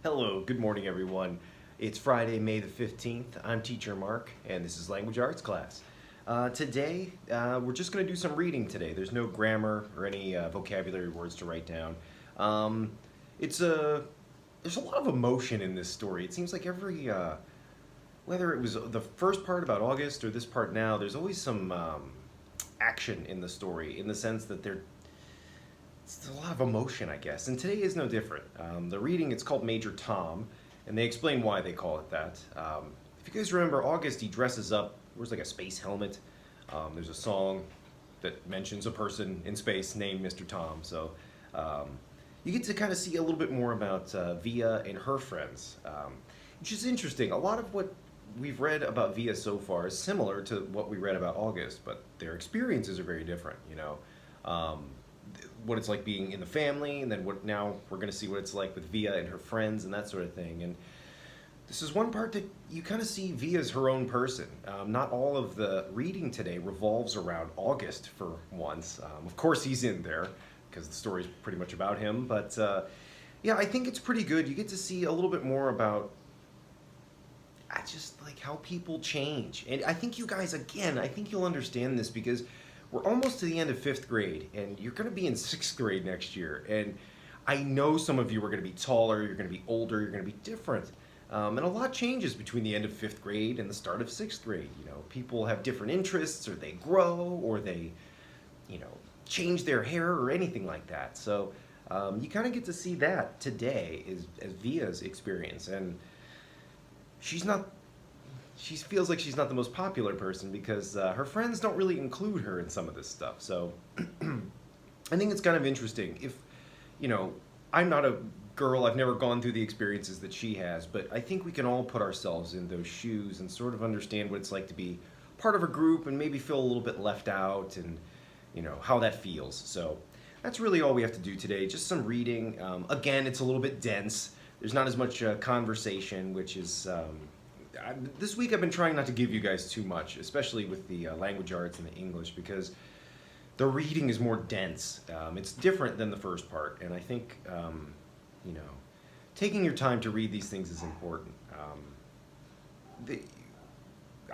Hello, good morning everyone. It's Friday, May the 15th. I'm Teacher Mark, and this is Language Arts class. Today, we're just going to do some reading today. There's no grammar or any vocabulary words to write down. Um, it's a, there's a lot of emotion in this story. It seems like whether it was the first part about August or this part now, there's always some action in the story in the sense that it's a lot of emotion, I guess. And today is no different. The reading, it's called Major Tom, and they explain why they call it that. If you guys remember, August, he dresses up, wears like a space helmet. There's a song that mentions a person in space named Mr. Tom. So you get to kind of see a little bit more about Via and her friends, which is interesting. A lot of what we've read about Via so far is similar to what we read about August, but their experiences are very different, you know. What it's like being in the family, and then what now we're going to see what it's like with Via and her friends and that sort of thing. And this is one part that you kind of see Via as her own person. Not all of the reading today revolves around August for once. Of course he's in there because the story's pretty much about him, but yeah, I think it's pretty good. You get to see a little bit more about just like how people change. And I think you guys, again, I think you'll understand this because we're almost to the end of 5th grade, and you're going to be in 6th grade next year. And I know some of you are going to be taller, you're going to be older, you're going to be different. And a lot changes between the end of 5th grade and the start of 6th grade. You know, people have different interests, or they grow, or they, you know, change their hair or anything like that. So you kind of get to see that today as Via's experience. And she feels like she's not the most popular person because her friends don't really include her in some of this stuff. So I think it's kind of interesting. If, you know, I'm not a girl, I've never gone through the experiences that she has, but I think we can all put ourselves in those shoes and sort of understand what it's like to be part of a group and maybe feel a little bit left out and, you know, how that feels. So that's really all we have to do today. Just some reading. Again, it's a little bit dense. There's not as much conversation, which is... this week I've been trying not to give you guys too much, especially with the language arts and the English, because the reading is more dense. It's different than the first part, and I think, you know, taking your time to read these things is important.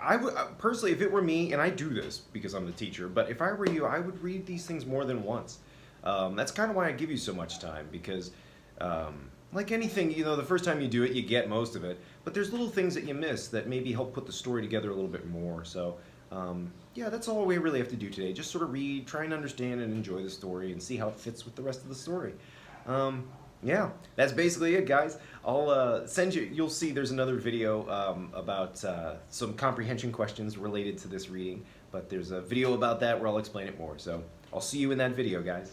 I would personally, if it were me, and I do this because I'm the teacher, but if I were you, I would read these things more than once. That's kind of why I give you so much time, because like anything, you know, the first time you do it, you get most of it. But there's little things that you miss that maybe help put the story together a little bit more. So, yeah, that's all we really have to do today. Just sort of read, try and understand and enjoy the story and see how it fits with the rest of the story. Yeah, that's basically it, guys. I'll send you, you'll see there's another video about some comprehension questions related to this reading. But there's a video about that where I'll explain it more. So I'll see you in that video, guys.